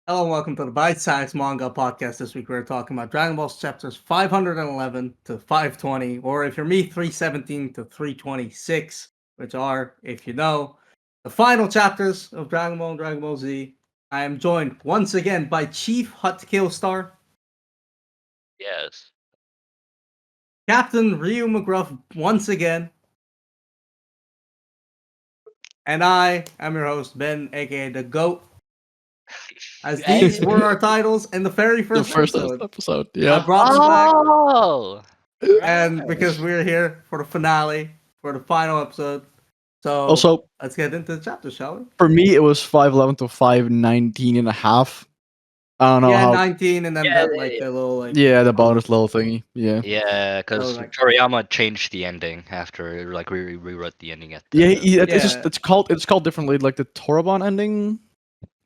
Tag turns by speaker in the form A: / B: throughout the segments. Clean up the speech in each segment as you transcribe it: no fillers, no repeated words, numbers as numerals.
A: Hello and welcome to the Bite Size Manga Podcast. This week we're talking about Dragon Ball chapters 511 to 520, or if you're me, 317 to 326, which are, if you know, the final chapters of Dragon Ball and Dragon Ball Z. I am joined once again by Chief Hut Killstar,
B: Yes.
A: Captain Ryu McGruff once again, and I am your host, Ben, aka the GOAT. As these were our titles in the very
C: The
A: first
C: first
A: episode.
C: episode,
A: I
C: yeah.
A: brought them back.
B: Oh,
A: And because we're here for the finale, for the final episode, so
C: Also,
A: let's get into the chapter, shall we?
C: for me, it was 511 to 519 and a half. I don't know
A: Yeah,
C: how.
A: 19, and then
B: Yeah,
A: that like the little like
C: Yeah, the bonus little thingy. Yeah.
B: yeah, because
A: So, like-
B: Toriyama changed the ending after like we rewrote the ending at the,
C: Yeah, it's
A: Yeah.
C: just it's called differently, like the Torabon ending,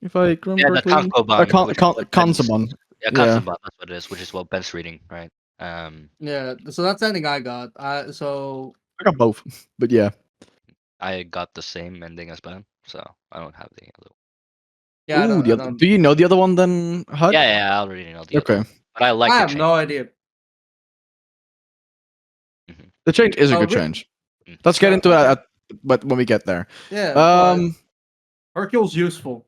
C: if I remember
B: yeah the
C: correctly.
B: Kankoban, which is what Ben's-
C: Kansaban.
B: yeah,
C: Yeah.
B: Kansaban, that's what it is, which is what Ben's reading, right?
A: yeah. So that's the ending I got. So
C: I got both, but yeah.
B: I got the same ending as Ben, so I don't have the other.
A: yeah,
C: Ooh,
A: I don't,
C: do you know the other one then, Hud?
B: Yeah, I already know the other
C: Okay.
B: one, but I like
A: I
B: the
A: have
B: change.
A: no idea.
C: The change is a
A: Oh,
C: good
A: re-
C: change. Let's get into it but when we get there.
A: Yeah, but Hercule's useful.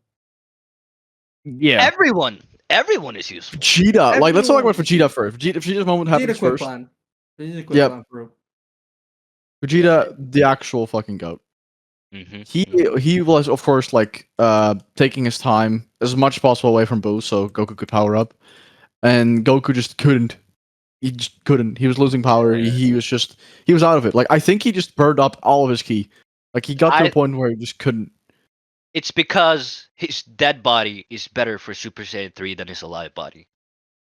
C: Yeah.
B: Everyone is useful.
C: Vegeta. Like, let's talk about
A: Everyone-
C: Vegeta first. Vegeta's moment
A: Vegeta
C: happens
A: quick
C: first.
A: plan. Vegeta quick
C: Yep.
A: plan through.
C: Vegeta, the actual fucking goat.
B: Mm-hmm.
C: He was, of course, like taking his time as much as possible away from Boo, so Goku could power up, and Goku just couldn't. He just couldn't. He was losing power. He was out of it. Like, I think he just burned up all of his ki. Like, he got to a point where he just couldn't.
B: It's because his dead body is better for Super Saiyan 3 than his alive body.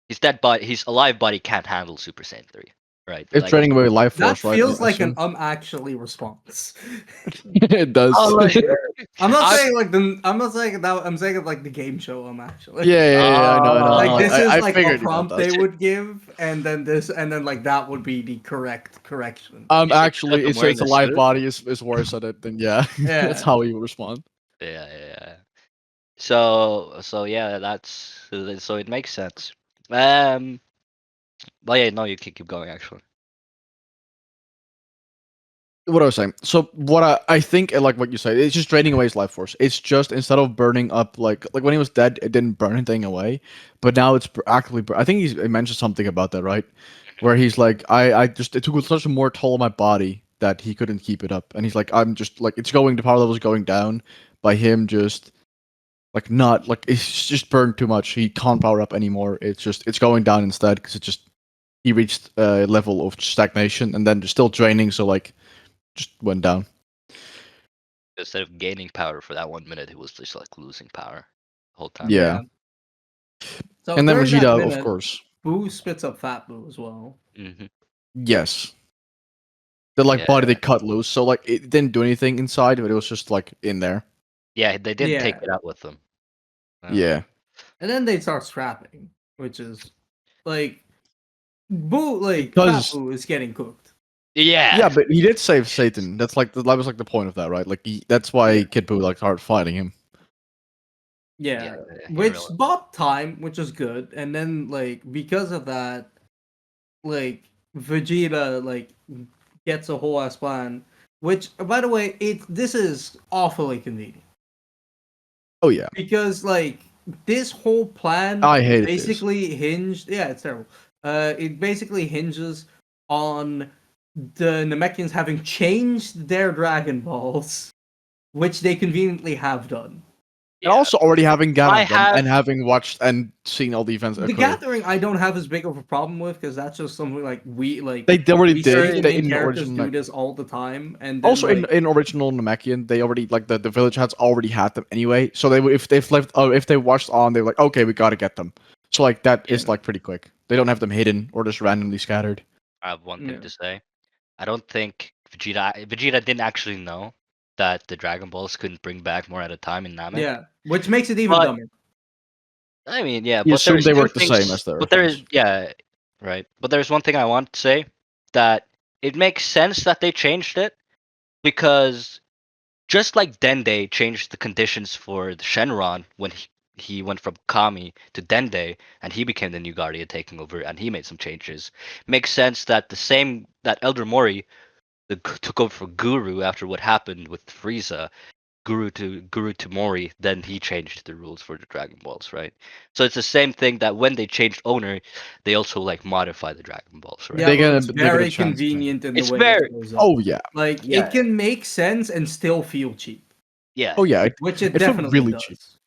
B: His alive body can't handle Super Saiyan 3, right?
C: It's draining away life
A: That
C: force, right?
A: feels
C: I
A: like an
C: assume?
A: actually response.
C: It does.
B: Oh, like-
A: I'm not
B: I-
A: saying like the. I'm not saying that. I'm saying it like the game show. Actually.
C: yeah, I know.
A: Like this is
C: I
A: like a
C: figured you
A: prompt
C: meant that.
A: they would give, and then this, and then like that would be the correction.
B: You should
C: Actually,
B: have
C: it's
B: them wearing
C: a
B: a
C: live
B: suit.
C: body is worse at it than
A: Yeah.
C: That's how he will respond.
B: Yeah. So yeah, so it makes sense. But yeah, no, you can keep going actually.
C: What I was saying. So what I think, like what you said, it's just draining away his life force. It's just instead of burning up like when he was dead, it didn't burn anything away, but now it's actively. I think he mentioned something about that, right? Where he's like, it took such a more toll on my body that he couldn't keep it up, and he's like, I'm just like the power level is going down by him just like not like it's just burned too much. He can't power up anymore. It's going down instead because he reached a level of stagnation and then just still draining. So like. Just went down.
B: Instead of gaining power for that 1 minute, he was just like losing power the whole time.
C: Yeah.
A: So
C: And then
A: during that
C: Vegeta,
A: minute,
C: of course.
A: Boo spits up Fat Boo as well.
B: Mm-hmm.
C: Yes. The body they cut loose, so like it didn't do anything inside, but it was just like in there.
B: Yeah, they didn't take
A: Yeah.
B: it out with them.
C: Yeah.
A: And then they start scrapping, which is like Boo, like
C: Because-
A: Fat Boo is getting cooked.
B: Yeah.
C: Yeah, but he did save Satan. That's like that was like the point of that, right? Like that's why Kid Buu like started fighting him.
A: Yeah,
B: he
A: which
B: realized-
A: bought time, which is good, and then like because of that, like Vegeta like gets a whole ass plan. Which, by the way, this is awfully convenient
C: Oh yeah.
A: because like this whole plan
C: I hated
A: basically hinged. Yeah, it's terrible. It basically hinges on the Namekians having changed their Dragon Balls, which they conveniently have done.
C: And also already having gathered
B: I
C: them
B: have-
C: and having watched and seen all the events
A: The
C: occur.
A: gathering I don't have as big of a problem with because that's just something like we like.
C: They already
A: we
C: did.
A: see
C: They,
A: main
C: in
A: characters
C: original
A: do this all the time, and then,
C: also
A: like,
C: in original Namekian, they already like the village hats already had them anyway. So if they watched on, they're like, okay, we gotta get them. So like that is
A: Yeah.
C: like pretty quick. They don't have them hidden or just randomly scattered.
B: I have one thing
A: Yeah.
B: to say. I don't think Vegeta didn't actually know that the Dragon Balls couldn't bring back more at a time in Namek.
A: yeah, which makes it even
B: But-
A: dumber.
B: I mean, yeah,
C: You
B: but
C: assume
B: there's
C: they
B: two
C: work the
B: things-
C: same as the
B: But there is,
C: Earthlings.
B: yeah, right. But there's one thing I want to say that it makes sense that they changed it because just like Dende changed the conditions for the Shenron when he went from Kami to Dende, and he became the new Guardian, taking over, and he made some changes. Makes sense that that Elder Mori took over for Guru after what happened with Frieza, Guru to Mori, then he changed the rules for the Dragon Balls, right? So it's the same thing that when they changed owner, they also like modify the Dragon Balls, right?
A: Yeah,
C: They
A: but
C: get
A: it's
C: they get a
A: very
C: chance to change it.
A: convenient in the
B: It's
A: way it
B: very
A: shows up.
C: Oh yeah,
A: Like
B: yeah
A: it can make sense and still feel cheap,
B: yeah
C: oh yeah.
A: which it
C: It felt
A: definitely
C: really cheap.
A: does.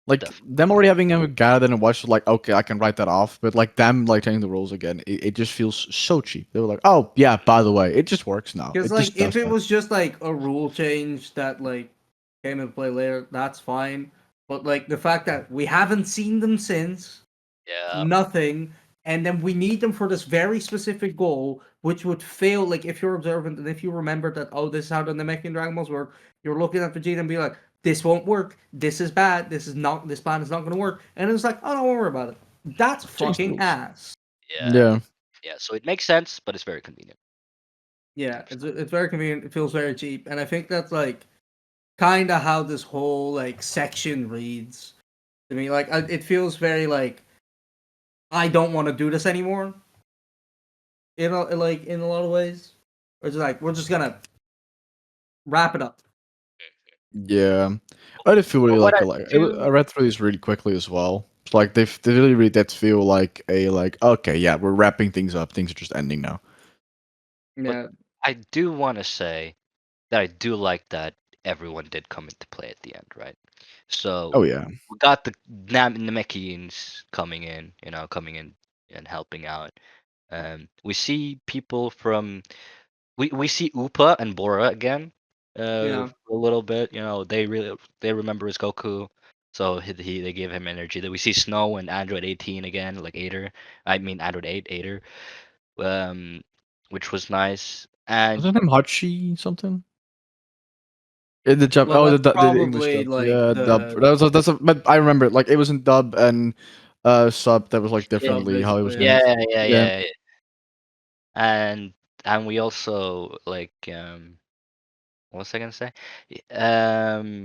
C: Like them already having a guy that watched like okay, I can write that off, but like them like changing the rules again, it just feels so cheap. They were like, oh yeah, by the way, it just works now.
A: Because
C: It
A: like
C: just
A: if
C: does
A: it
C: that.
A: was just like a rule change that like came into play later, that's fine. But like the fact that we haven't seen them since,
B: yeah
A: nothing, and then we need them for this very specific goal, which would fail. Like if you're observant and if you remember that, oh, this is how the Namekian Dragon Balls work, you're looking at Vegeta and be like, this won't work. This is bad. This plan is not going to work. And it's like, oh, don't worry about it. That's
C: Change the
A: fucking
C: rules.
A: ass.
B: yeah
C: Yeah.
B: yeah. So it makes sense, but it's very convenient.
A: Yeah, it's very convenient. It feels very cheap, and I think that's like kind of how this whole like section reads to me. Like it feels very like I don't want to do this anymore. You know, like in a lot of ways, or it's like we're just gonna wrap it up.
C: Yeah, I did feel really
B: But what I
C: I
B: do,
C: read through these really quickly as well. It's like they really did feel like a like okay, yeah, we're wrapping things up. Things are just ending now.
B: but
A: Yeah,
B: I do want to say that I do like that everyone did come into play at the end, right? So
C: Oh yeah,
B: we got the Namekians coming in and helping out. We see people from we see Upa and Bora again,
A: yeah.
B: for a little bit. They remember his Goku, so they give him energy. Then we see Snow and Android 18 again, like Ader. I mean Android 8 Ader, um, which was nice.
C: was
B: And
C: that name Hachi something? In the Jap
A: Well,
C: oh
A: that's
C: the English
A: probably
C: dub,
A: like
C: yeah, dub.
A: the
C: That's a but I remember it, like it was in dub and sub that was like
A: sub
C: differently how it was
A: basically. Yeah.
C: named.
B: yeah, yeah,
C: Yeah,
B: yeah, yeah. and and we also like what was I gonna say?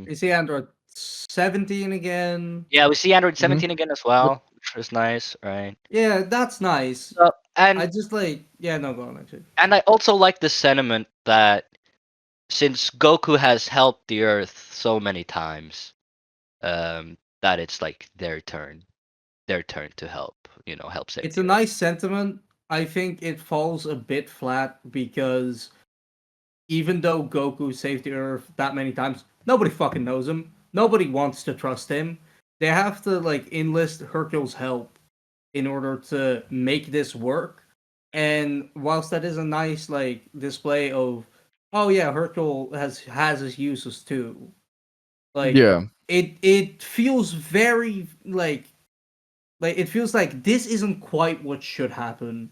A: You see Android 17 again.
B: Yeah, we see Android
C: hmm
B: 17 again as
C: yep.
B: well, which was nice, right?
A: Yeah, that's nice.
B: So,
A: I
B: and
A: just like yeah, no, go on actually.
B: and I also like the sentiment that since Goku has helped the Earth so many times, that it's like their turn to help save
A: It's a
B: the Earth.
A: nice sentiment. I think it falls a bit flat because even though Goku saved the Earth that many times, nobody fucking knows him. Nobody wants to trust him. They have to like enlist Hercule's help in order to make this work. And whilst that is a nice like display of, oh yeah, Hercule has his uses too. Like
C: Yeah,
A: it feels very like it feels like this isn't quite what should happen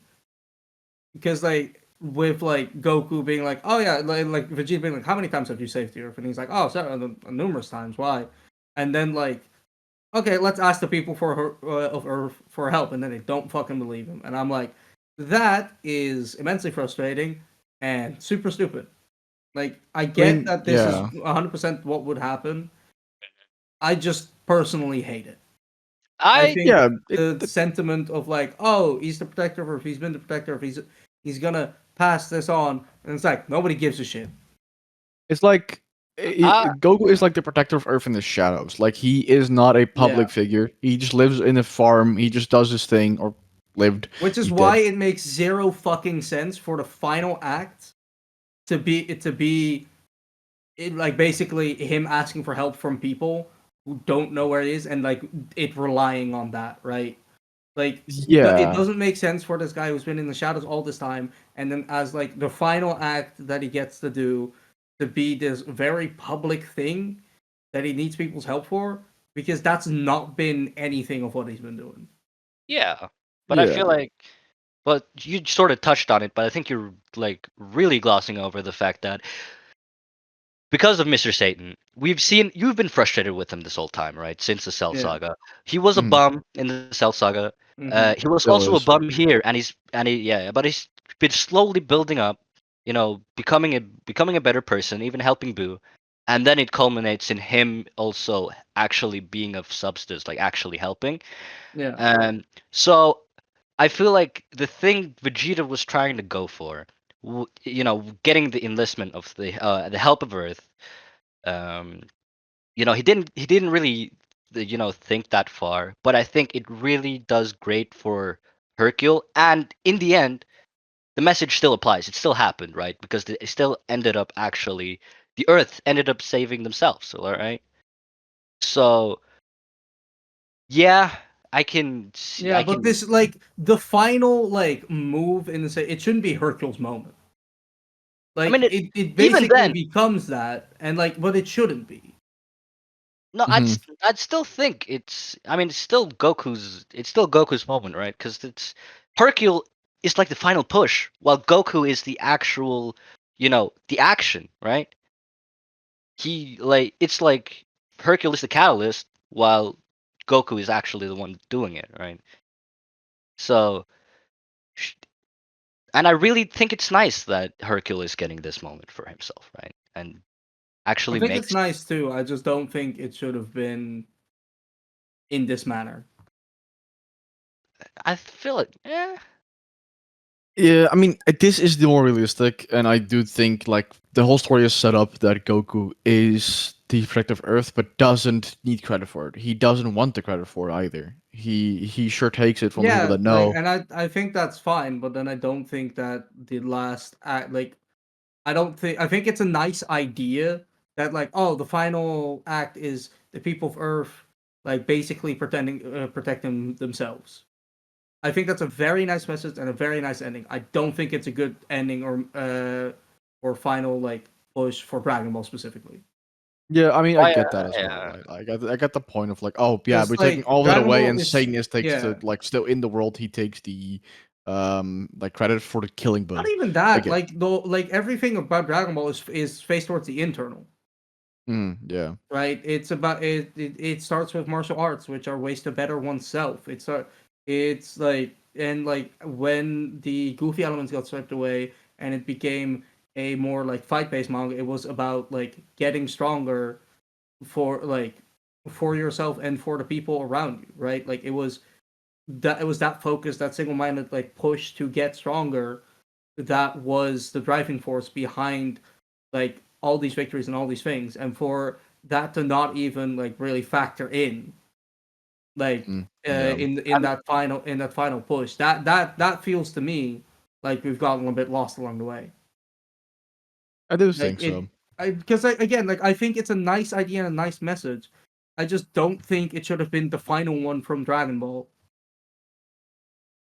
A: because like with like Goku being like, oh yeah, like Vegeta being like, how many times have you saved the Earth? And he's like, oh, numerous times. Why? And then like, okay, let's ask the people of Earth for help, and then they don't fucking believe him. And I'm like, that is immensely frustrating and super stupid. Like, I
C: I
A: get
C: mean,
A: that this is
C: yeah,
A: 100% what would happen. I just personally hate it. I
B: I
A: think
C: yeah.
A: the sentiment of like, oh, he's the protector of Earth, he's been the protector of he's gonna pass this on, and it's like nobody gives a shit.
C: It's like
B: I
C: Goku is like the protector of Earth in the shadows. Like he is not a
A: Yeah,
C: public figure. He just lives in a farm. He just does his thing, or lived.
A: which is
C: He
A: why
C: did.
A: it makes zero fucking sense for the final act to be like basically him asking for help from people who don't know where he is, and like it relying on that, right? Like it
C: Yeah,
A: doesn't make sense for this guy who's been in the shadows all this time, and then as like the final act that he gets to do to be this very public thing that he needs people's help for, because that's not been anything of what he's been doing.
B: yeah, but I
C: yeah.
B: feel like, but you sort of touched on it, but I think you're like really glossing over the fact that because of Mr. Satan, you've been frustrated with him this whole time, right? Since the Cell
A: Yeah.
B: Saga, he was a
C: Mhm.
B: bum in the Cell Saga.
A: Mm-hmm.
B: He was
C: Still
B: also a
C: is.
B: bum here, but he's been slowly building up, becoming a better person, even helping Boo, and then it culminates in him also actually being of substance, like actually helping.
A: Yeah.
B: So I feel like the thing Vegeta was trying to go for, getting the enlistment of the help of Earth. Um, he didn't really, think that far. But I think it really does great for Hercule, and in the end, the message still applies. It still happened, right? Because it still ended up actually, the Earth ended up saving themselves. All right. So yeah, I can see.
A: Yeah,
B: I
A: but
B: can.
A: this like the final like move in the it shouldn't be Hercule's moment.
B: I
A: Like
B: mean,
A: it
B: even
A: basically
B: then,
A: becomes that, and like, but it shouldn't be.
B: no,
C: Hmm.
B: I'd still think it's. I mean, it's still Goku's moment, right? Because it's Hercule is like the final push, while Goku is the actual, the action, right? It's like Hercule is the catalyst, while Goku is actually the one doing it, right? So, sh- and I really think it's nice that Hercule is getting this moment for himself, right? And
A: I
B: actually
A: think it's
B: makes.
A: nice too. I just don't think it should have been in this manner.
B: I feel it. Yeah.
C: Yeah, I mean, this is the more realistic, and I do think like the whole story is set up that Goku is the protective Earth, but doesn't need credit for it. He doesn't want the credit for it either. He sure takes it from the people
A: Yeah,
C: that
A: like,
C: know.
A: and I think that's fine, but then I don't think that the last act, like, I think it's a nice idea that like, oh, the final act is the people of Earth like basically protecting themselves. I think that's a very nice message and a very nice ending. I don't think it's a good ending or final like push for Dragon Ball specifically.
C: Yeah, I mean, I
B: Why?
C: get that as well,
B: Yeah.
C: right? I get the point of like, oh yeah, we're
A: Because
C: taking
A: like
C: all of it
A: Dragon
C: away,
A: Ball
C: and
A: is,
C: Satan is takes the
A: yeah,
C: like still in the world. He takes the like credit for the killing
A: not
C: Boo.
A: even
C: I
A: that.
C: get.
A: Like though, like everything about Dragon Ball is faced towards the internal.
C: Yeah.
A: Right? It's about it starts with martial arts, which are ways to better oneself. It's like, and like when the goofy elements got swept away and it became a more like fight based manga, it was about like getting stronger for like for yourself and for the people around you, right? Like it was that focus, that single minded like push to get stronger, that was the driving force behind like all these victories and all these things, and for that to not even like really factor in like
C: Yeah.
A: in that final push, that feels to me like we've gotten a bit lost along the way.
C: I do
A: Like
C: think
A: it,
C: so.
A: because again, like I think it's a nice idea and a nice message. I just don't think it should have been the final one from Dragon Ball.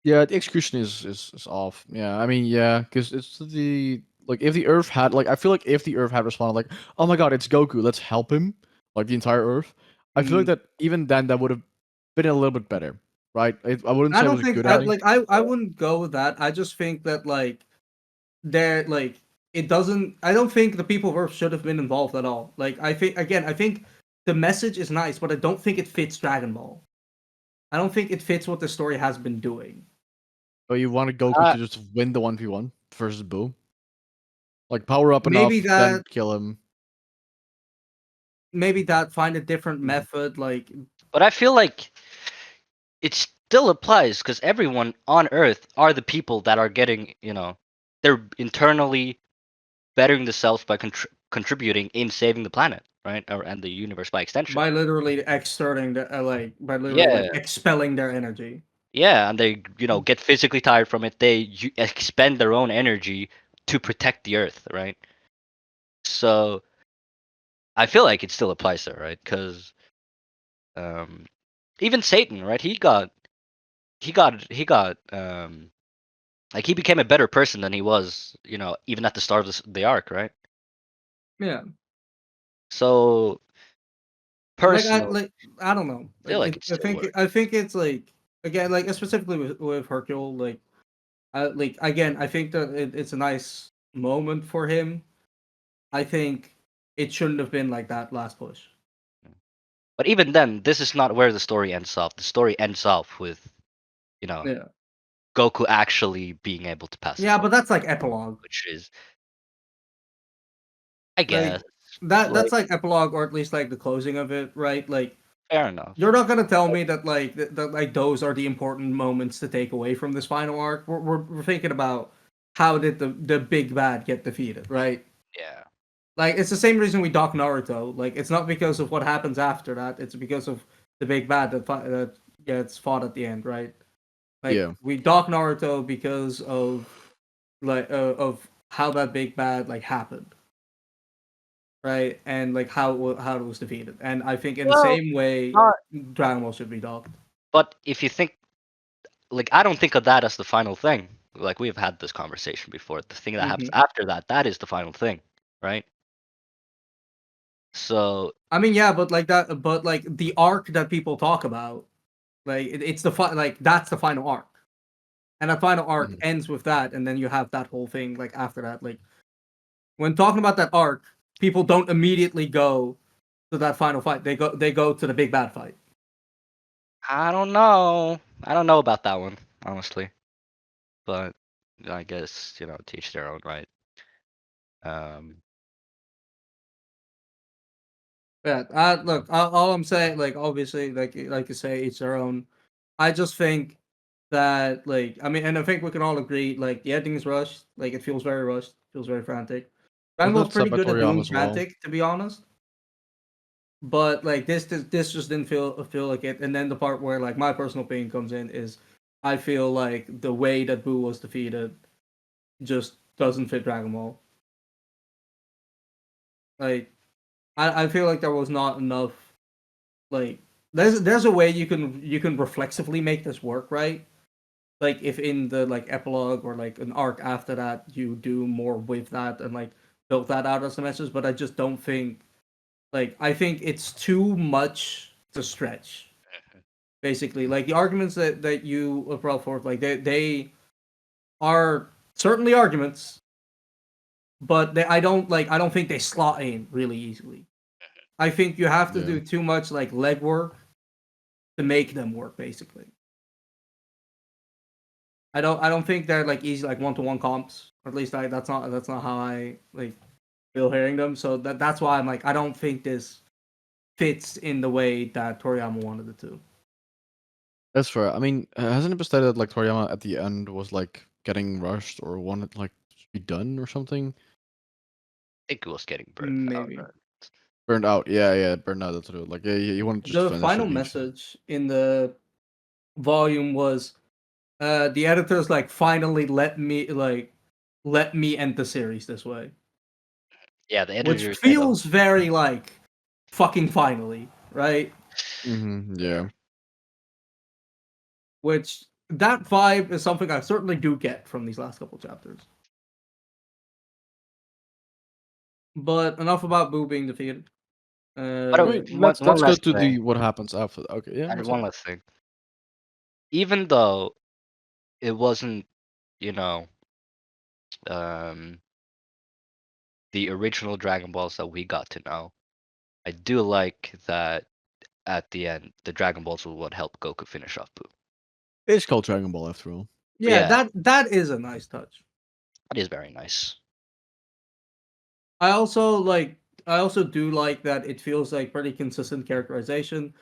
C: Yeah, the execution is off. Yeah, I mean, yeah, because it's the like if the Earth had like I feel like if the Earth had responded like, oh my God, it's Goku, let's help him, like the entire Earth. I feel like
A: Mm.
C: that even then that would have been a little bit better, right? I wouldn't
A: I
C: say it
A: don't
C: was a
A: think
C: good
A: I
C: ending.
A: like I wouldn't go with that. I just think that like there like it doesn't, I don't think the people of Earth should have been involved at all. Like I think the message is nice, but I don't think it fits Dragon Ball. I don't think it fits what the story has been doing.
C: But you wanted Goku
B: Uh,
C: to just win the 1v1 versus Boo, like power up
A: Maybe
C: enough, then
A: that
C: kill him.
A: find a different
C: Mhm.
A: method like
B: but I feel like it still applies because everyone on Earth are the people that are getting, they're internally bettering themselves by contributing in saving the planet, right? And the universe by extension.
A: by literally exerting the by literally like
B: Yeah,
A: expelling their energy.
B: yeah, and they, get physically tired from it. They expend their own energy to protect the Earth, right? So I feel like it still applies there, right? Because um, even Satan, right? He got like he became a better person than he was, even at the start of the arc, right?
A: Yeah.
B: So
A: Like
B: personally,
A: I don't know.
B: I feel
A: Like
B: like it still works.
A: I think it's like again like specifically with Hercule like again I think that it's a nice moment for him. I think it shouldn't have been like that last push.
B: But even then, this is not where the story ends off. The story ends off with, you know,
A: Yeah.
B: Goku actually being able to pass the
A: Yeah, but
B: torch,
A: that's like epilogue.
B: which is, I
A: Like
B: guess.
A: that's like epilogue, or at least like the closing of it, right? Like,
B: Fair enough.
A: you're not gonna tell me that like that like those are the important moments to take away from this final arc. We're thinking about how did the big bad get defeated, right?
B: Yeah.
A: Like, it's the same reason we dock Naruto. Like, it's not because of what happens after that. It's because of the big bad that gets fought at the end, right? Like,
C: Yeah.
A: we dock Naruto because of of how that big bad like happened, right? And like how it was defeated. And I think in the
B: Well,
A: same way,
B: not-
A: Dragon Ball should be docked.
B: But if you think, like, I don't think of that as the final thing. Like, we've had this conversation before. The thing that happens after that, that is the final thing, right? So,
A: I mean, yeah, but like that, but like the arc that people talk about, like it's the like that's the final arc, and that final arc
C: Mhm.
A: ends with that, and then you have that whole thing like after that. Like, when talking about that arc, people don't immediately go to that final fight. They go to the big bad fight.
B: I don't know. I don't know about that one, honestly. But I guess, teach their own, right? Um,
A: Yeah, look, all I'm saying, like, obviously, like you say, each their own. I just think that, like, I mean, and I think we can all agree, like, the ending is rushed. Like, it feels very rushed, feels very frantic. Dragon
C: Wasn't
A: Ball's
C: that said
A: pretty
C: by
A: good at
C: Toriyama
A: doing
C: as well?
A: frantic, to be honest. But like this just didn't feel like it. And then the part where like my personal opinion comes in is, I feel like the way that Boo was defeated just doesn't fit Dragon Ball. Like, I feel like there was not enough. Like, there's a way you can reflexively make this work, right? Like, if in the like epilogue or like an arc after that you do more with that and like build that out as a message. But I just don't think, like, I think it's too much to stretch. Basically, like the arguments that you brought forth, like they are certainly arguments, but I don't think they slot in really easily. I think you have to
C: Yeah.
A: do too much like legwork to make them work. Basically, I don't think they're like easy like one-to-one comps. Or at least that's not how I like feel hearing them. So that's why I'm like, I don't think this fits in the way that Toriyama wanted it to.
C: That's fair. I mean, hasn't it been stated that like Toriyama at the end was like getting rushed or wanted like to be done or something?
B: I think it was getting burnt out,
A: Maybe.
B: right?
C: Burned out. Yeah, burned out. That's true. Like, yeah, he wanted to just
A: The
C: finish
A: final
C: it.
A: message in the volume was, the editors like finally let me end the series this way,
B: Yeah, the
A: which
B: editor said,
A: feels very like fucking finally, right?
C: Yeah.
A: Which, that vibe is something I certainly do get from these last couple chapters. But enough about Boo being defeated.
B: But
C: I mean,
B: one
C: let's go
B: last
C: to
B: thing,
C: the what happens after. Okay, yeah.
B: and
C: What's
B: one
C: up?
B: last thing. Even though it wasn't, you know, um, the original Dragon Balls that we got to know, I do like that at the end, the Dragon Balls were what helped Goku finish off Boo.
C: It's called Dragon Ball after all.
A: Yeah,
B: Yeah,
A: that is a nice touch.
B: it is very nice.
A: I also like. I also do like that it feels like pretty consistent characterization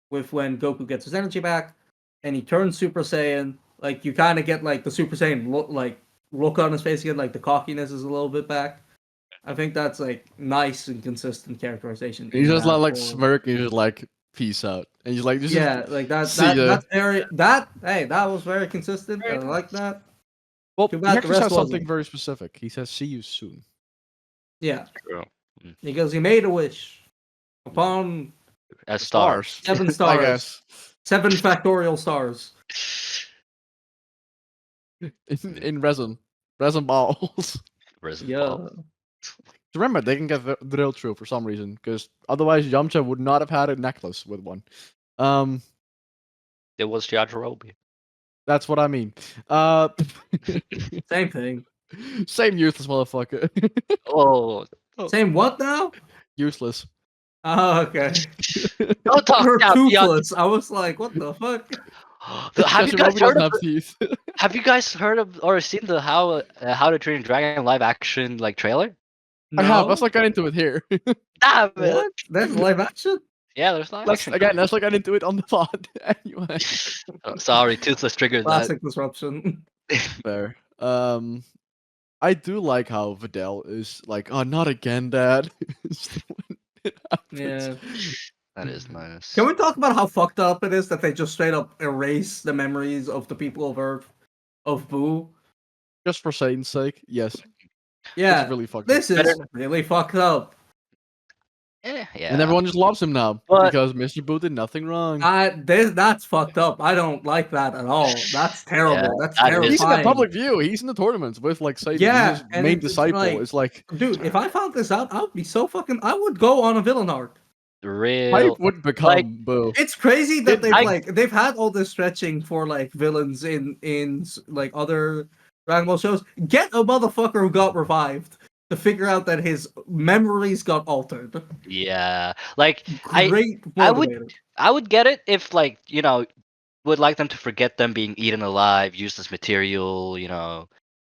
A: with when Goku gets his energy back and he turns Super Saiyan. Like, you kind of get like the Super Saiyan look on his face again, like the cockiness is a little bit back. I think that's like nice and consistent characterization.
C: He's
A: In
C: just
A: that
C: like
A: whole...
C: smirk and he's just like peace out. And he's like, this is
A: Yeah, like that.
C: see ya.
A: That's very that. Hey, that was very consistent. I
B: Very
A: like
B: nice.
A: that.
C: Well,
A: Too
C: he
A: bad the
C: actually
A: rest
C: says something
A: wasn't.
C: very specific. He says, "See you soon."
A: Yeah,
B: True.
A: because he made a wish upon
B: As stars.
A: 7
C: I
A: stars,
C: guess.
A: 7 factorial stars.
C: In resin balls.
B: Risen
A: Yeah.
B: Ball.
C: Remember, they can get drilled through for some reason, because otherwise Yamcha would not have had a necklace with one.
B: It was Yajirobe.
C: That's what I mean.
A: Same thing.
C: Same useless motherfucker.
B: Oh,
A: Same what now?
C: Useless.
A: Oh, okay.
B: don't talk
A: You're
B: about Yajirobe.
A: toothless. I was like, what the fuck?
B: Have you guys
C: Yajirobe
B: heard
C: doesn't
B: of?
C: have teeth.
B: Have you guys heard of or seen the How to Train Dragon live action like trailer?
C: I have.
A: No.
C: Let's not get into it here.
B: Damn it.
A: What? That's live action?
B: Yeah, there's live
C: let's
B: action.
C: let's not get into it on the pod. Anyway,
B: Oh, sorry, Toothless triggered that.
A: Classic disruption.
C: fair. I do like how Videl is like, oh, not again, Dad. When it happens.
A: Yeah.
B: That is nice.
A: Can we talk about how fucked up it is that they just straight up erase the memories of the people of Earth, of Boo?
C: Just for Satan's sake, yes.
A: Yeah.
C: It's really fucked
A: This
C: up.
A: is really fucked up.
B: Yeah.
C: And everyone just loves him now
B: But-
C: because Mr. Boo did nothing wrong.
A: That's fucked up. I don't like that at all. That's terrible.
B: Yeah,
A: That's
B: that is-
A: terrifying.
C: He's in the public view. He's in the tournaments with like Satan.
A: Yeah,
C: He's his
A: and
C: main
A: it's
C: disciple.
A: like-
C: It's like
A: Dude, if I found this out, I would be so fucking. I would go on a villain arc.
B: real.
C: Pipe would become Boo.
A: It's crazy that
B: It-
A: they've had all this stretching for like villains in like other Dragon Ball shows. Get a motherfucker who got revived to figure out that his memories got altered.
B: Yeah, like I
A: Great
B: I would-
A: motivator.
B: I would get it if like would like them to forget them being eaten alive, used as material,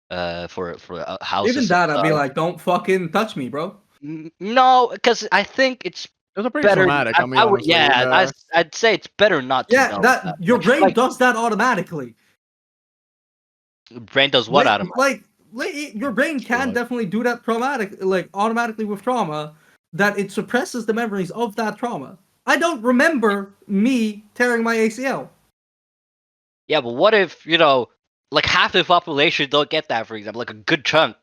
B: for houses.
A: Even that, I'd be like, don't fucking touch me, bro.
B: No, because I think it's
C: It was a pretty
B: better.
C: traumatic. I mean,
B: would,
C: honestly,
B: yeah, I'd say it's better not to
A: Yeah,
B: know
A: that your brain
B: Like-
A: does that automatically.
B: Brain does what
A: Like-
B: out of
A: like your brain can
C: Right.
A: definitely do that automatically with trauma, that it suppresses the memories of that trauma. I don't remember me tearing my ACL.
B: Yeah, but what if like half the population don't get that, for example, like a good chunk,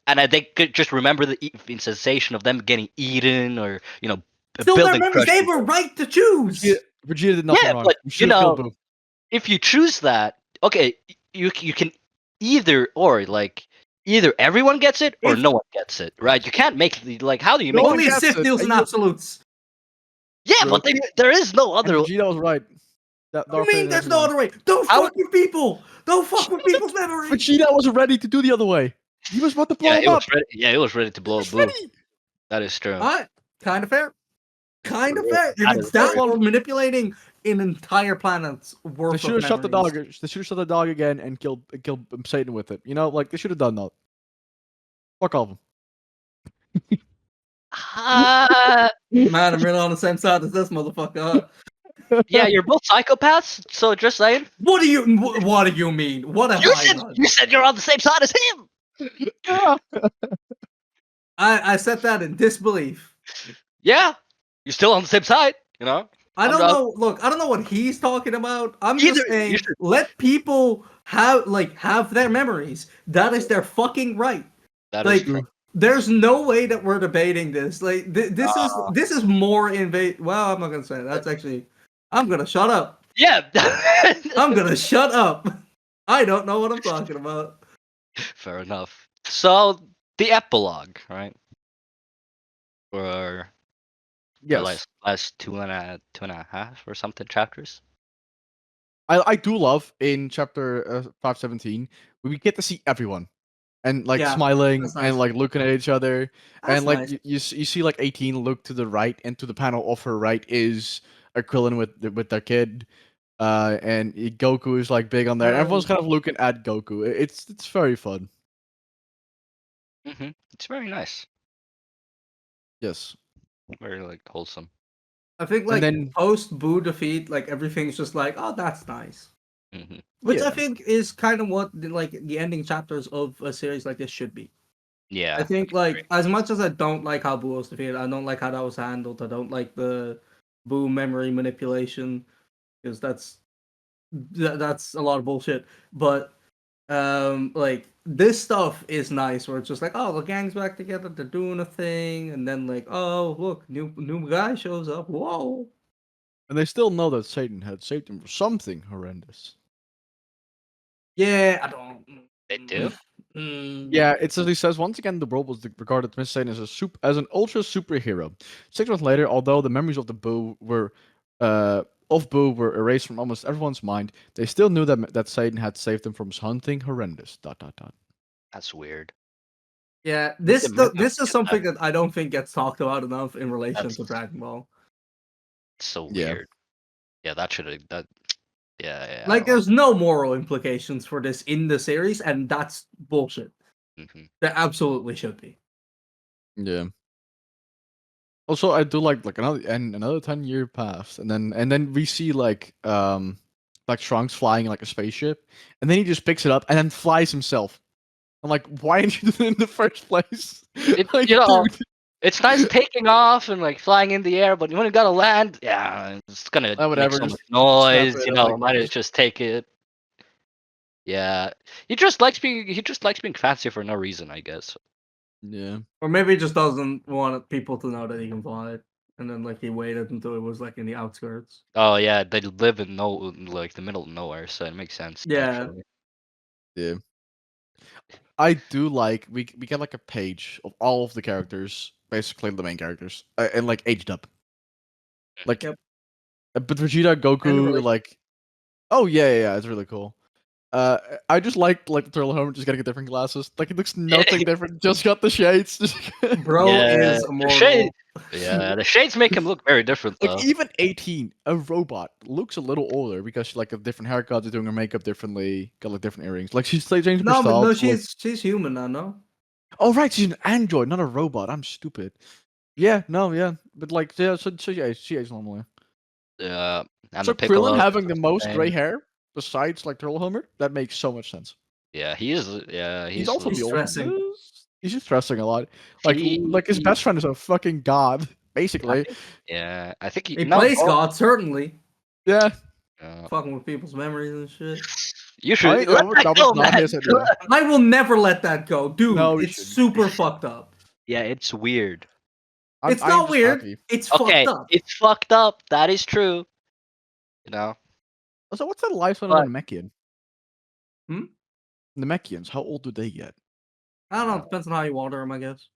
B: and they could just remember the sensation of them getting eaten, or a
A: Still, their
B: building
A: memories. They
B: crushed.
A: were right to choose.
C: Vegeta did nothing
B: Yeah,
C: wrong.
B: but,
C: You should have killed Boo.
B: If you choose that, okay, you can either everyone gets it or
A: If-
B: no one gets it, right? You can't make how do you
C: No
B: make?
C: one
A: Only a
C: gets
A: Sith
C: it,
A: deals in
C: and you-
A: absolutes.
B: Yeah,
C: True.
B: but there is no
C: And
B: other.
C: Vegeta was right.
A: What do you mean there's no other way? Don't
B: I
A: fuck with people. Don't fuck with people's memories.
C: Vegeta wasn't ready to do the other way. He was about to blow
B: Yeah,
C: him
B: it
C: up.
B: was ready. Yeah, it was ready to blow
C: He
B: a
C: was
B: Boo.
C: ready.
B: That is true.
A: Alright, kind of fair. Kind of
B: Yeah,
A: fair. If
B: that
A: it's
B: is
A: that
B: fair.
A: or manipulating an entire planet's worth
C: They
A: of
C: should have shot the
A: memories.
C: dog. They should have shot the dog again and killed Satan with it. They should have done that. Fuck all of them.
B: Ah,
A: Man, I'm really on the same side as this motherfucker.
B: yeah, you're both psychopaths. So just saying.
A: What do you mean? What have I done?
B: You said you're on the same side as him.
A: I said that in disbelief.
B: Yeah, you're still on the same side.
A: I
B: I'm
A: don't
B: done.
A: know. Look, I don't know what he's talking about. I'm
B: Either-
A: just saying,
B: you should-
A: let people have their memories. That is their fucking right.
B: That
A: Like,
B: is true.
A: there's no way that we're debating this. Like, this
B: Ah.
A: is more Well, I'm not gonna say that. That's actually. I'm gonna shut up.
B: Yeah.
A: I'm gonna shut up. I don't know what I'm talking about.
B: Fair enough. So the epilogue, right? For the
C: Yes,
B: last two and a half or something chapters.
C: I do love in chapter 517 we get to see everyone and
A: Yeah,
C: smiling
A: that's nice.
C: and looking at each other
A: That's
C: and
A: nice.
C: you see 18 look to the right, and to the panel of her right is Krillin with their kid, and Goku is big on there. And everyone's kind of looking at Goku. It's very fun.
B: It's very nice.
C: Yes.
B: Very wholesome.
A: I think
C: And then-
A: post Boo defeat, everything's just oh, that's nice.
B: hmm
A: Which I
C: Yeah.
A: think is kind of what the ending chapters of a series like this should be.
B: Yeah.
A: I think as much as I don't like how Boo was defeated, I don't like how that was handled. I don't like the Boo memory manipulation, because that's a lot of bullshit. But this stuff is nice, where it's just oh, the gang's back together, they're doing a thing, and then oh, look, new guy shows up. Whoa.
C: And they still know that Satan had saved him for something horrendous.
A: Yeah, I don't.
B: They do.
C: Yeah, it says, he says, once again, the world was regarded Miss Satan as an ultra superhero. 6 months later, although the memories of Boo were erased from almost everyone's mind, they still knew that Satan had saved them from something horrendous. ...
B: That's weird.
A: Yeah,
B: This
A: this is something that I don't think gets talked about enough in relation
B: That's-
A: to Dragon Ball.
B: It's so
C: Yeah.
B: weird. Yeah, that should have. That. Yeah.
A: There's no moral implications for this in the series, and that's bullshit.
B: hmm
A: There absolutely should be.
C: Yeah. Also, I do like another 10-year pass, and then we see like Trunks flying like a spaceship, and then he just picks it up and then flies himself. I'm like, why didn't you do it in the first place? Like, dude.
B: It's nice taking off and like flying in the air, but when you gotta land, yeah, it's gonna make
C: Whatever,
B: so much
C: just strap
B: noise.
C: it. I'm like,
B: Might as just take it. Yeah, he just likes being fancy for no reason, I guess.
C: yeah.
A: Or maybe he just doesn't want people to know that he can fly. And then like he waited until it was like in the outskirts.
B: Oh yeah, they live in the middle of nowhere, so it makes sense
A: Yeah.
B: actually.
C: Yeah. I do like we get like a page of all of the characters, basically the main characters, and like aged up. Like,
A: Yep.
C: but Vegeta,
A: And the
C: Goku,
A: relationship.
C: like, oh yeah, it's really cool. I just like the turtle helmet just getting a different glasses. Like it looks nothing different. Just got the shades.
A: Bro
B: Yeah,
A: is
B: the shade.
A: immortal.
B: Yeah, the shades make him look very different
C: Like
B: though.
C: even 18, a robot looks a little older because she like a different haircut, is doing her makeup differently, got like different earrings. Like she's like changing her
A: No, but
C: style.
A: no,
C: To, like,
A: she's human now, no?
C: oh right, she's an android, not a robot. I'm stupid. Yeah, no, yeah, but like yeah, so yeah, she aged normally.
B: And
C: So
B: the
C: Krillin
B: Piccolo
C: having the
B: looks the
C: most gray
B: same.
C: hair besides like Turtle Helmet, that makes so much sense.
B: Yeah, he is. Yeah,
C: He's
B: he's.
C: also
A: He's
C: the
A: stressing.
C: oldest. He's just stressing a lot. Like his
B: He.
C: best friend is a fucking god,
B: I
C: basically.
B: think. Yeah, I think he.
A: He
B: No.
A: plays
B: Oh,
A: God, certainly.
C: Yeah,
A: Fucking with people's memories and shit.
B: you should let that
C: that was
B: go,
C: not
B: man.
C: his idea.
A: I will never let that go. Dude,
C: No, we
A: it's
C: shouldn't.
A: super fucked up.
B: Yeah, it's weird.
A: It's
C: I'm
A: not
C: just
A: weird.
C: happy.
A: It's fucked
B: Okay,
A: up.
B: it's fucked up. That is true. You know,
C: So what's the lifespan of the
B: but
C: Namekian?
A: Hmm?
C: The Namekians, how old do they get?
A: I don't know.
B: uh,
A: It depends on how you water them, I guess.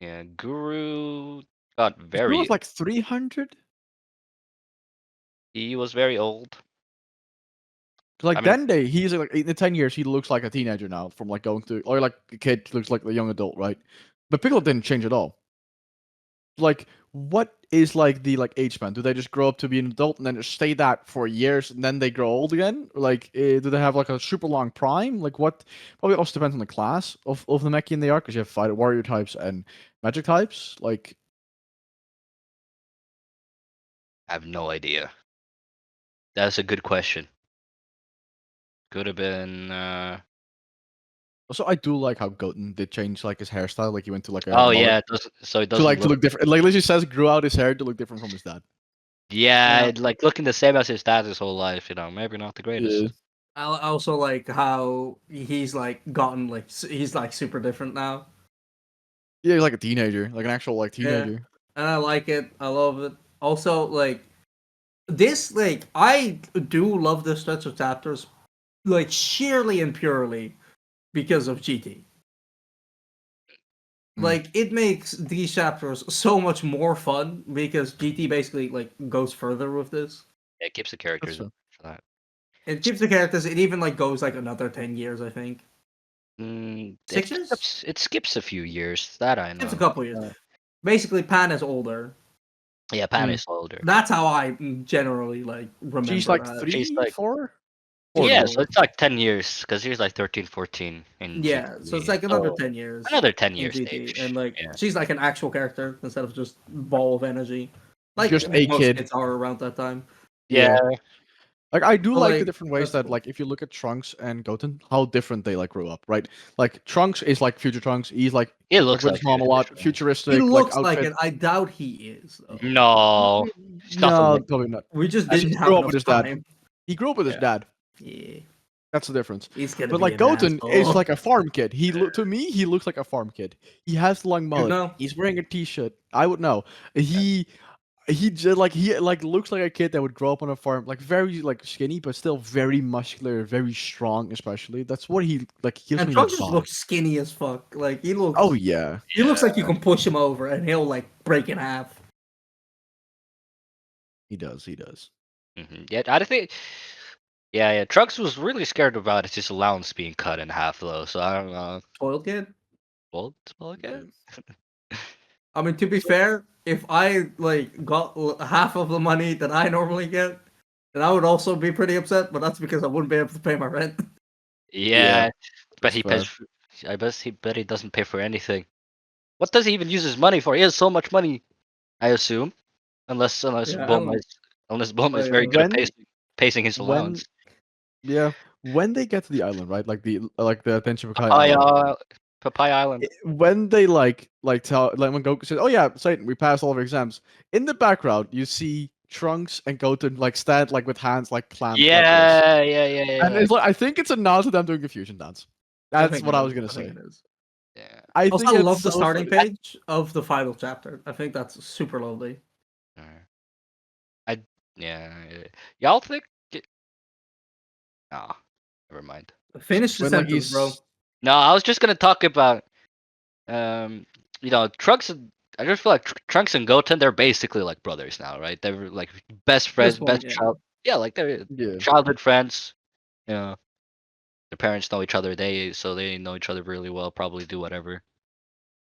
B: yeah, Guru got
C: Is Guru
B: very.
C: like 300?
B: He was very old. I
C: Like
B: mean,
C: Dende, he's like in the 10 years, he looks like a teenager now from like going to, or like a kid looks like a young adult, right? But Piccolo didn't change at all. Like, what is like the like age span? Do they just grow up to be an adult and then just stay that for years and then they grow old again? Like, do they have like a super long prime? Like, what? Probably also depends on the class of the Namekian they are, because you have fighter warrior types and magic types. Like,
B: I have no idea. That's a good question. Could have been.
C: also I do like how Goten did change like his hairstyle. Like he went to like a
B: Oh
C: mullet
B: yeah, it doesn't, so it
C: to
B: doesn't
C: like to
B: look.
C: look different. Like literally says grew out his hair to look different from his dad.
B: Yeah,
A: Yeah.
B: like looking the same as his dad his whole life. Maybe not the
C: Yeah.
B: greatest.
A: I also like how he's like gotten like he's like super different now.
C: Yeah, he's like a teenager, like an actual like
A: Yeah.
C: teenager.
A: And I like it. I love it. Also, like this, like I do love this stretch of chapters, like sheerly and purely because of GT.
C: Mm.
A: Like it makes these chapters so much more fun because GT basically like goes further with this.
B: Yeah, it keeps the characters for that.
A: It keeps the characters. It even like goes like another 10 years, I think.
B: It
A: 6 years?
B: skips a few years. That I
A: Skips a
B: know.
A: couple years. Basically, Pan is older.
B: Yeah, Pan
C: Mm.
B: is older.
A: That's how I generally like remember
C: She's like
A: that.
B: She's
C: 3,
B: like
C: 4.
B: yeah,
C: Or
B: so it's like 10 years because he's like 13, 14 in
A: Yeah, so it's
B: GT.
A: like another
B: So
A: 10 years
B: another 10
A: in
B: years
A: GT, and
B: age.
A: like
B: Yeah.
A: she's like an actual character instead of just ball of energy, like
C: just a
A: most
C: kid.
A: kids are around that time.
B: Yeah.
C: Like I do
A: But,
C: like the
A: like
C: different ways
A: that's
C: that
A: cool.
C: like if you look at Trunks and Goten, how different they like grew up, right? Like Trunks is like future Trunks. He's like
B: He looks
C: with
B: like
C: his mom a lot,
B: future.
A: He
C: futuristic, like
A: looks like
C: outfit.
A: it. I doubt he is though.
B: No, he's nothing
C: No,
B: like.
C: probably not.
A: We just
C: As he
A: didn't have
C: grew up
A: enough
C: with his dad.
A: time.
C: He grew up with his
B: Yeah.
C: dad.
A: Yeah,
C: That's the difference.
A: he's gonna
C: But
A: be
C: like
A: an
C: Goten is
A: asshole.
C: like a farm kid. To me, he looks like a farm kid. He has the long mullet.
A: know.
C: He's wearing a t-shirt. I would know. He just like he like looks like a kid that would grow up on a farm, like very like skinny, but still very muscular, very strong. Especially that's what he like gives
A: And
C: me
A: Trunks
C: that
A: just
C: vibe.
A: looks skinny as fuck. Like he looks.
C: Oh yeah,
A: He looks like you can push him over and he'll like break in half.
C: he does. He does.
B: Yeah, I think. Yeah. Trunks was really scared about his allowance being cut in half though. So I don't know.
A: Spoiled kid.
B: Well, again.
A: I mean, to be fair, if I like got half of the money that I normally get, then I would also be pretty upset. But that's because I wouldn't be able to pay my rent.
B: Yeah, but
C: that's
B: he
C: fair.
B: pays. I bet he doesn't pay for anything. What does he even use his money for? He has so much money, I assume, unless
A: Yeah, I don't know.
B: Bulma is
A: Like,
B: very good at
C: When
B: pacing his
C: when
B: allowance.
C: yeah, when they get to the island, right? Like the Tenchibukai
B: Papaya,
C: Island.
B: Papaya Island.
C: When they tell when Goku says, "Oh yeah, Satan, we passed all of our exams." In the background, you see Trunks and Goten like stand like with hands like clamped like this, and
B: Yeah.
C: it's like I think it's a nod to them doing a fusion dance.
A: I
C: That's
A: think
C: what
A: it
C: I was
A: is.
C: gonna
A: I think
C: say.
A: it is.
B: Yeah.
C: I
A: Also,
C: think
A: I
C: it's
A: love the
C: so
A: starting
C: funny.
A: page of the final chapter. I think that's super lovely.
B: Mm. I yeah. Y'all think? Ah, never mind.
A: Finish the
C: When like
A: sentence, bro.
C: he's
B: No, I was just gonna talk about Trunks. I just feel like Trunks and Goten, they're basically like brothers now, right? They're like best
A: This
B: friends,
A: point,
B: best
A: yeah.
B: child. Yeah, like they're
C: yeah.
B: childhood friends. You know, their parents know each other. They know each other really well. Probably do whatever.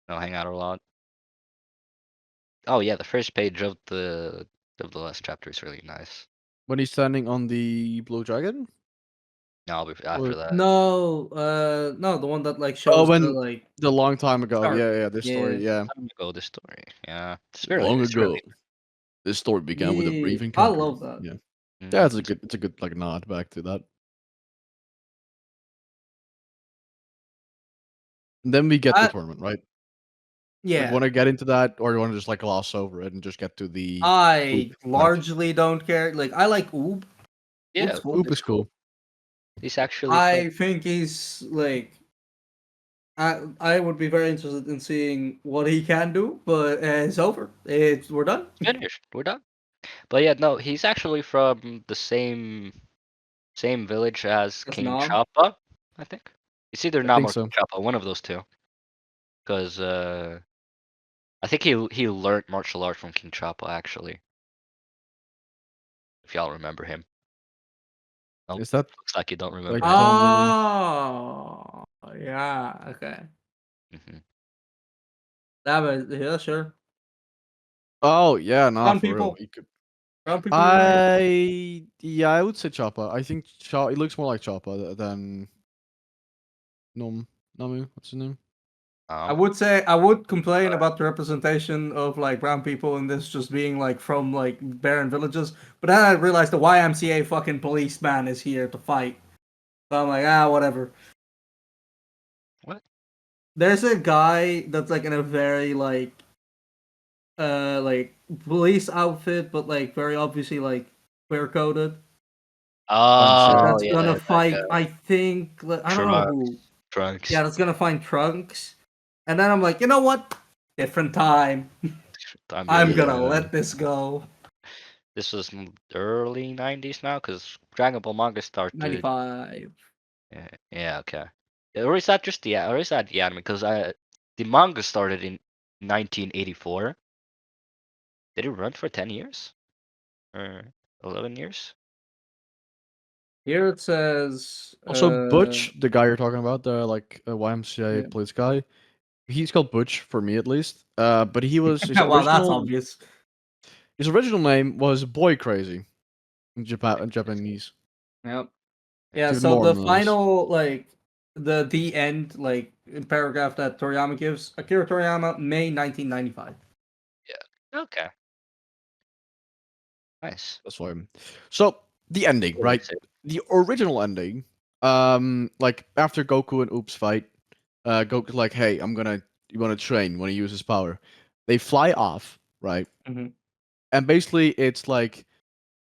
B: Hang out a lot. Oh yeah, the first page of the last chapter is really nice.
C: When he's standing on the blue dragon.
B: No, I'll be after
C: Or
B: that.
A: No, no, the one that like
C: oh,
A: shows the
C: when
A: like
C: the long time ago.
A: start.
C: Yeah, this
A: Yeah,
C: story. Yeah,
B: Time ago, the story. Yeah,
C: long
B: it's really.
C: ago, this story began with a
A: yeah.
C: brief
A: I
C: encounter.
A: love that.
C: Yeah, yeah,
B: Mm,
C: it's a good like nod back to that. And then we get the
A: I
C: tournament, right? Like,
A: yeah.
C: want to get into that, or you want to just like gloss over it and just get to the Oop
A: I
C: fight?
A: largely don't care. Like I like Oob.
B: yeah,
A: Oob's cool.
C: Oop
B: it's
C: is
B: cool.
C: cool.
B: He's actually fun.
A: I think he's like I would be very interested in seeing what he can do, but it's over. We're done.
B: Finished. We're done. But yeah, no, he's actually from the same village as
A: That's
B: King
A: Nam.
B: Choppa, I think. It's either
C: I
B: Nam
C: think
B: or King
C: so.
B: Choppa, one of those two. Because I think he learned martial art from King Choppa actually, if y'all remember him. Nope,
C: Is that
B: looks like you don't remember
C: like
B: him.
C: from?
A: Oh, yeah. Okay.
B: Hmm.
A: That was yeah, sure.
C: Oh yeah, nah,
A: Brown
C: for real.
A: people.
C: He could.
A: Brown people unite.
C: I would say Choppa. I think He looks more like Choppa than Namu. What's his name?
A: I
B: Um,
A: would say I would complain about the representation of like brown people in this just being like from like barren villages, but then I realized the YMCA fucking policeman is here to fight. So I'm like, whatever.
B: what?
A: There's a guy that's like in a very like police outfit, but like very obviously like queer coded.
B: Oh
A: That's
B: yeah,
A: gonna
B: that
A: fight. I think like, I don't know
B: Trunks.
A: who. Yeah,
B: Trunks.
A: that's gonna find Trunks, and then I'm like, you know what? Different time. I'm
B: Yeah.
A: gonna
C: Yeah.
A: let this go.
B: This was early 90s now, because Dragon Ball manga started.
A: 95.
B: Yeah, okay. Or is that just or is that the anime? Because the manga started in 1984. Did it run for 10 years or 11 years?
A: Here it says,
C: Also, Butch, the guy you're talking about, the like YMCA
A: yeah.
C: police guy, he's called Butch for me at least. But he was
A: Wow, that's obvious.
C: his original name was Boy Crazy in Japanese.
A: Yep.
B: Yeah.
A: Yeah,
C: It's even
A: so
C: more
A: the
C: nice.
A: final, like, the end, like, paragraph that Toriyama gives, Akira Toriyama, May 1995.
B: Yeah. Okay. Nice.
C: That's why. So the ending,
B: What
C: right?
B: is it?
C: The original ending, like after Goku and Oops fight, Goku's like, "Hey, you want to train? Want to use his power?" They fly off, right?
A: Hmm.
C: And basically, it's like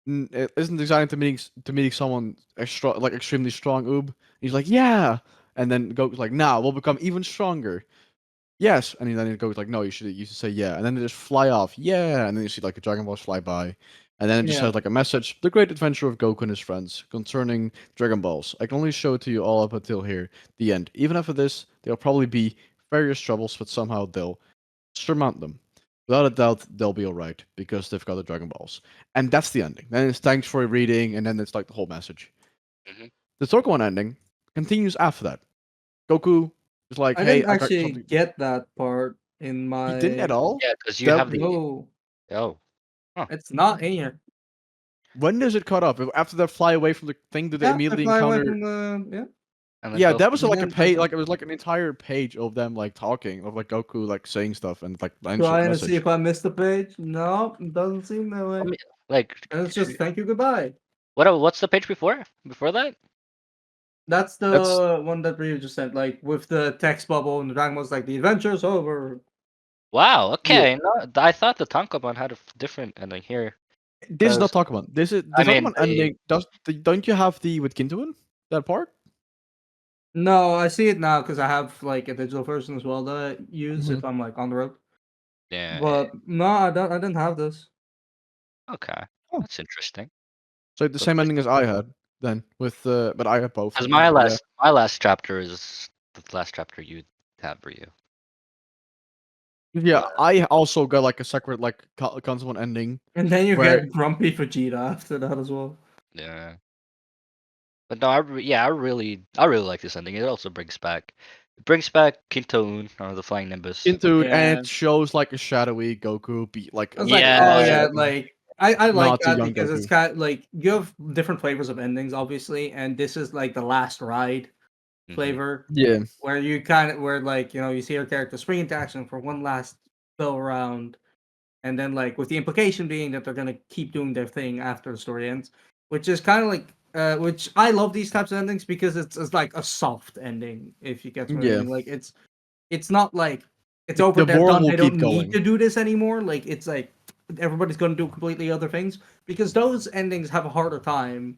C: it isn't designed to meeting someone like extremely strong. He's like, "Yeah," and then Goku's like, "Nah, we'll become even stronger." Yes, and then it goes like, no, you should say yeah, and then they just fly off, yeah, and then you see like a Dragon Balls fly by, and then it just
A: Yeah.
C: has like a message: the great adventure of Goku and his friends concerning Dragon Balls. I can only show it to you all up until here, the end. Even after this, there'll probably be various troubles, but somehow they'll surmount them. Without a doubt, they'll be alright because they've got the Dragon Balls, and that's the ending. Then it's thanks for reading, and then it's like the whole message.
B: Hmm.
C: The Torkoan ending continues after that. Goku is like,
A: I
C: hey,
A: didn't
C: I got
A: actually
C: something.
A: get that part in
C: He didn't at
A: my.
C: all.
B: Yeah, because you
C: That
B: have the.
A: No,
B: Oh. Huh.
A: it's not in here.
C: when does it cut off? After they fly away from the thing, do they
A: Yeah, they
C: immediately
A: fly away
C: encounter?
A: from the. Yeah.
B: And then
C: Yeah,
B: go
C: that
B: from
C: was
A: And
C: like a
A: then
C: page, like it was like an entire page of them like talking, of like Goku like saying stuff and like
A: trying to see
C: message.
A: if I missed the page. No, it doesn't seem that way.
B: I mean, like,
A: And it's just thank you, goodbye.
B: what's the page before? Before that?
A: That's
C: That's
A: the one that Ryu just sent, like with the text bubble and the Dragon Ball's like the adventure's over.
B: Wow.
C: yeah.
B: Okay. No, I thought the Tankobon had a different ending here.
C: This is not
B: Because
C: Takuma. This is the
B: I mean,
C: Takuma ending. Don't you have the with Gintoin that part?
A: No, I see it now because I have like a digital version as well that I use
C: Mhm.
A: if I'm like on the road.
B: yeah.
A: But no, I don't. I didn't have this.
B: Okay,
C: Oh,
B: that's interesting.
C: so the
B: But
C: same ending as I had then with but I had both
B: because
C: of them. But yeah,
B: my last chapter is the last chapter you have for you.
C: yeah,
B: But
C: I also got like a separate like console ending
A: And then you
C: where
A: get Grumpy Vegeta after that as well.
B: yeah. But no, I really like this ending. It also brings back Kintoon or the Flying Nimbus.
C: Gintoin, and
A: Yeah,
C: it shows like a shadowy Goku be like
A: I was like, oh
B: Yeah,
A: yeah,
C: showing
A: like I like
C: not too
A: that
C: young
A: because it's
C: Goku.
A: kind of like you have different flavors of endings, obviously, and this is like the last ride
B: hmm
A: flavor
C: Yeah,
A: where you kind of where like you see your character spring into action for one last go around, and then like with the implication being that they're gonna keep doing their thing after the story ends, which is kind of like which I love these types of endings because it's like a soft ending if you get what I
C: yeah.
A: mean. Like it's not like it's over,
C: The
A: they're
C: world
A: done,
C: will
A: they don't
C: keep
A: need
C: going.
A: to do this anymore. Like it's like everybody's gonna do completely other things because those endings have a harder time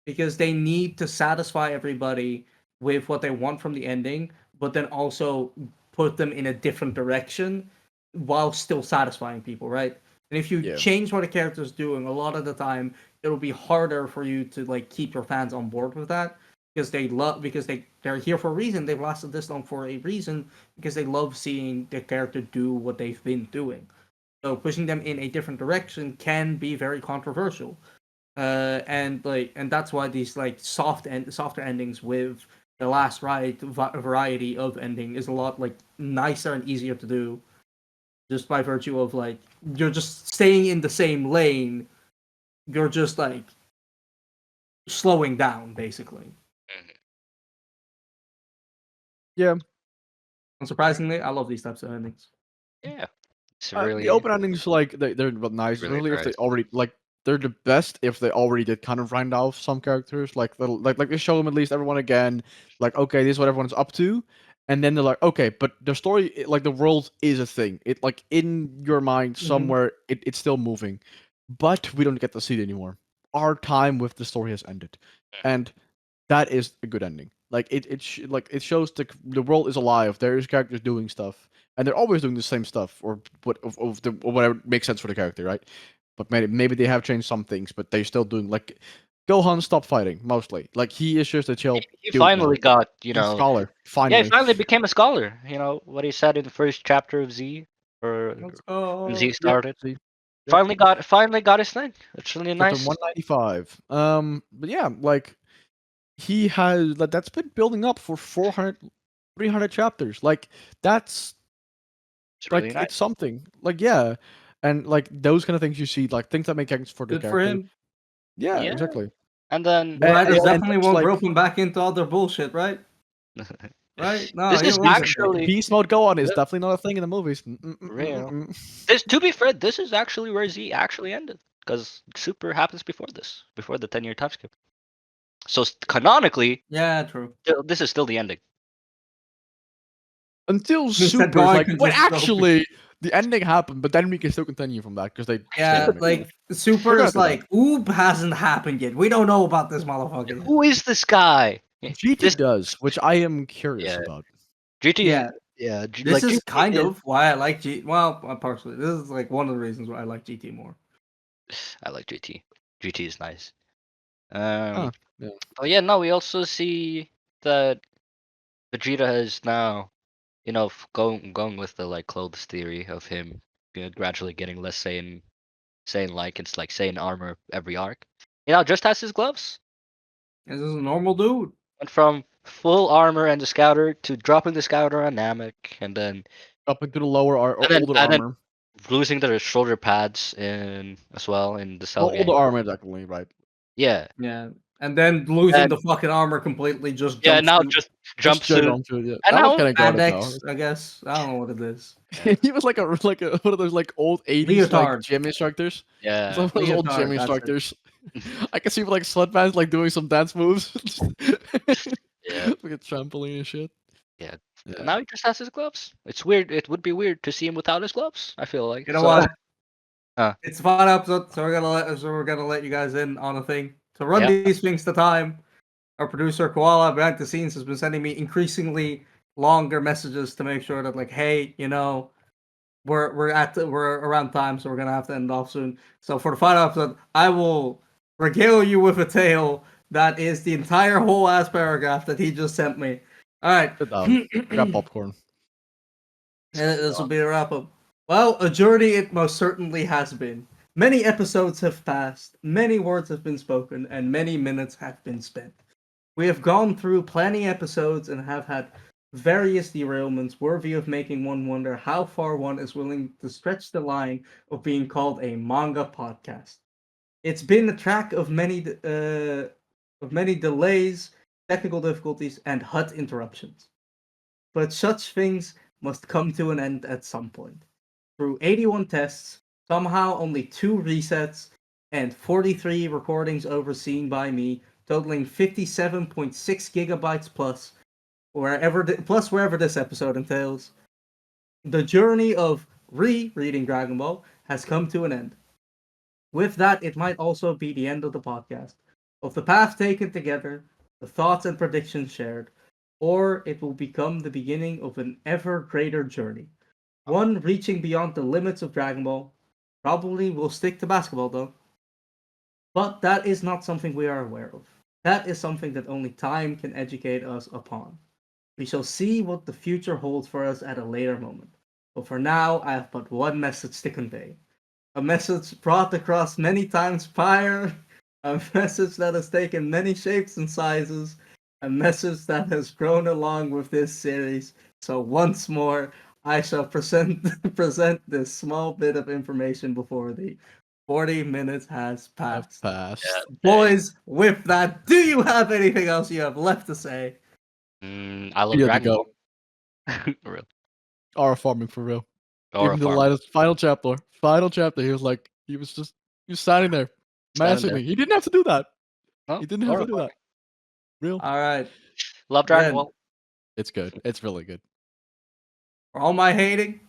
A: because they need to satisfy everybody with what they want from the ending, but then also put them in a different direction while still satisfying people, right? And if you
C: Yeah,
A: change what a character's doing, a lot of the time it'll be harder for you to like keep your fans on board with that because they're here for a reason. They've lasted this long for a reason because they love seeing the character do what they've been doing. So pushing them in a different direction can be very controversial. And that's why these like softer endings with the last ride variety of ending is a lot like nicer and easier to do just by virtue of like you're just staying in the same lane. You're just like slowing down basically.
B: hmm
C: yeah.
A: Unsurprisingly, I love these types of endings.
B: Yeah, it's
C: The
B: really
C: open endings like they're nice,
B: really
C: especially if they
B: nice.
C: already like they're the best if they already did kind of round off some characters. Like like they show them at least everyone again. Like okay, this is what everyone's up to, and then they're like okay, but the story like the world is a thing. It like in your mind
A: Mm-hmm.
C: somewhere it's still moving, but we don't get to see it anymore. Our time with the story has ended,
B: Mhm.
C: and that is a good ending. Like like it shows the world is alive. There is characters doing stuff, and they're always doing the same stuff, or what or whatever makes sense for the character, right? But maybe they have changed some things, but they're still doing like Gohan stopped fighting mostly. Like he is just a chill
B: He
C: dude now.
B: finally got
C: He's a scholar
B: yeah, he
C: finally.
B: finally became a scholar. You know what he said in the first chapter of Z, or
A: Let's
B: when Z
A: go.
C: Yep.
B: started.
C: See. Yep.
B: Finally got his thing. It's really
C: Chapter
B: nice.
C: 195. But yeah, like he has like that's been building up for 400, 300 chapters. Like that's
B: It's really
C: like
B: nice.
C: it's something. Like yeah, and like those kind of things you see, like things that make sense for the
A: Good for
C: character.
A: him.
C: Yeah,
B: Yeah,
C: exactly.
B: and then
A: The writers
C: And
A: definitely
C: it's
A: won't
C: like
A: rope him back into other bullshit, right? Right? No,
B: this
A: he
B: is
A: wasn't.
B: actually
C: beast mode go on is
B: yeah,
C: definitely not a thing in the movies.
B: real. This to be fair, this is actually where Z actually ended because Super happens before this, before the 10-year time skip. So canonically,
A: Yeah, true.
B: this is still the ending.
C: Until
A: He said
C: Super is
A: going
C: like,
A: can
C: well,
A: just go.
C: actually, the ending happened, but then we can still continue from that because they still
A: Yeah,
C: make
A: like
C: sense.
A: Super
C: They're gonna
A: is
C: do that.
A: like, oop hasn't happened yet. We don't know about this motherfucker yet.
B: Who is this guy?
C: GT
B: This
C: does, which I am curious
B: yeah,
C: about.
B: GT is
A: Yeah,
B: yeah,
A: this
B: like
A: is
B: GT
A: kind
B: is.
A: of why I like G. Well, partially. This is like one of the reasons why I like GT more.
B: I like GT. GT is nice.
C: Huh. Yeah.
B: But yeah, no, we also see that Vegeta has now, going with the like clothes theory of him, gradually getting less Saiyan like it's like Saiyan armor every arc. Just has his gloves.
A: This is a normal dude.
B: Went from full armor and the scouter to dropping the scouter on Namek,
C: Up into the lower or
B: and then
C: older
B: and then
C: armor.
B: losing the shoulder pads in as well in the
C: Well,
B: Cell
C: older
B: game.
C: armor, definitely, right?
B: Yeah,
A: Yeah, And then losing
B: And
A: the fucking armor completely, just
B: yeah, now
A: jumpsuit
B: just
C: Just jump
B: jumpsuit.
C: onto it. Yeah,
B: And
C: that was
B: now
C: kind of goated though.
A: spandex, I guess. I don't know what it is.
C: He was like a one of those like old 80s like
A: Leotard.
C: gym instructors. He's
B: yeah.
C: like one of those old gym
A: Leotard, that's it.
C: instructors. I can see him like sweatpants like doing some dance moves.
B: Yeah.
C: Like a trampoline and shit.
B: Yeah.
C: Yeah.
B: Now he just has his gloves. It's weird. It would be weird to see him without his gloves, I feel like.
A: You know
B: So
A: what?
B: Huh.
A: It's a fun episode, so we're gonna let you guys in on a thing. To run
B: Yeah.
A: these things to time, our producer Koala behind the scenes has been sending me increasingly longer messages to make sure that like, hey, you know, we're around time, so we're gonna have to end off soon. So for the final episode, I will regale you with a tale that is the entire whole ass paragraph that he just sent me. All right,
C: Sit down. I got popcorn.
A: and this will be a wrap up. Well, a journey it most certainly has been. Many episodes have passed, many words have been spoken, and many minutes have been spent. We have gone through plenty episodes and have had various derailments worthy of making one wonder how far one is willing to stretch the line of being called a manga podcast. It's been a track of many delays, technical difficulties, and HUD interruptions. But such things must come to an end at some point. Through 81 tests, somehow only 2 resets, and 43 recordings overseen by me, totaling 57.6 gigabytes plus, wherever this episode entails, the journey of reading Dragon Ball has come to an end. With that, it might also be the end of the podcast, of the path taken together, the thoughts and predictions shared, or it will become the beginning of an ever greater journey. One reaching beyond the limits of Dragon Ball. Probably will stick to basketball though. But that is not something we are aware of. That is something that only time can educate us upon. We shall see what the future holds for us at a later moment. But for now, I have but one message to convey. A message brought across many times prior, a message that has taken many shapes and sizes, a message that has grown along with this series. So once more, I shall present this small bit of information before the 40 minutes has
C: Have
A: passed.
C: passed.
A: Boys, with that, do you have anything else you have left to say?
B: I love
C: You had to
B: Dragon
C: go.
B: Ball. Real.
C: Aura farming for real.
B: Or
C: Even
B: a
C: the
B: farm.
C: lightest final chapter. Final chapter. He was standing there.
B: Standing there.
C: Menacingly. He didn't have to do that.
B: No,
C: He didn't have
B: Aura
C: to do that.
B: farming.
C: Real.
A: All right.
B: Love Dragon
A: Then,
B: Ball.
C: It's good. It's really good.
A: for all my hating,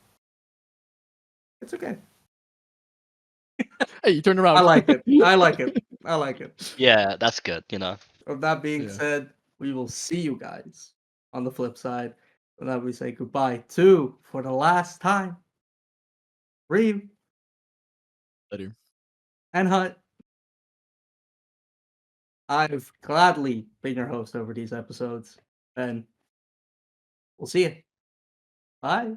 A: it's okay.
C: Hey, you turned around.
A: I like it. I like it. I like it.
B: Yeah, that's good. You know.
A: With that being
C: Yeah.
A: said, we will see you guys on the flip side. And that we say goodbye to, for the last time, Ryu
C: Later.
A: and Hut. I've gladly been your host over these episodes, and we'll see you. Bye.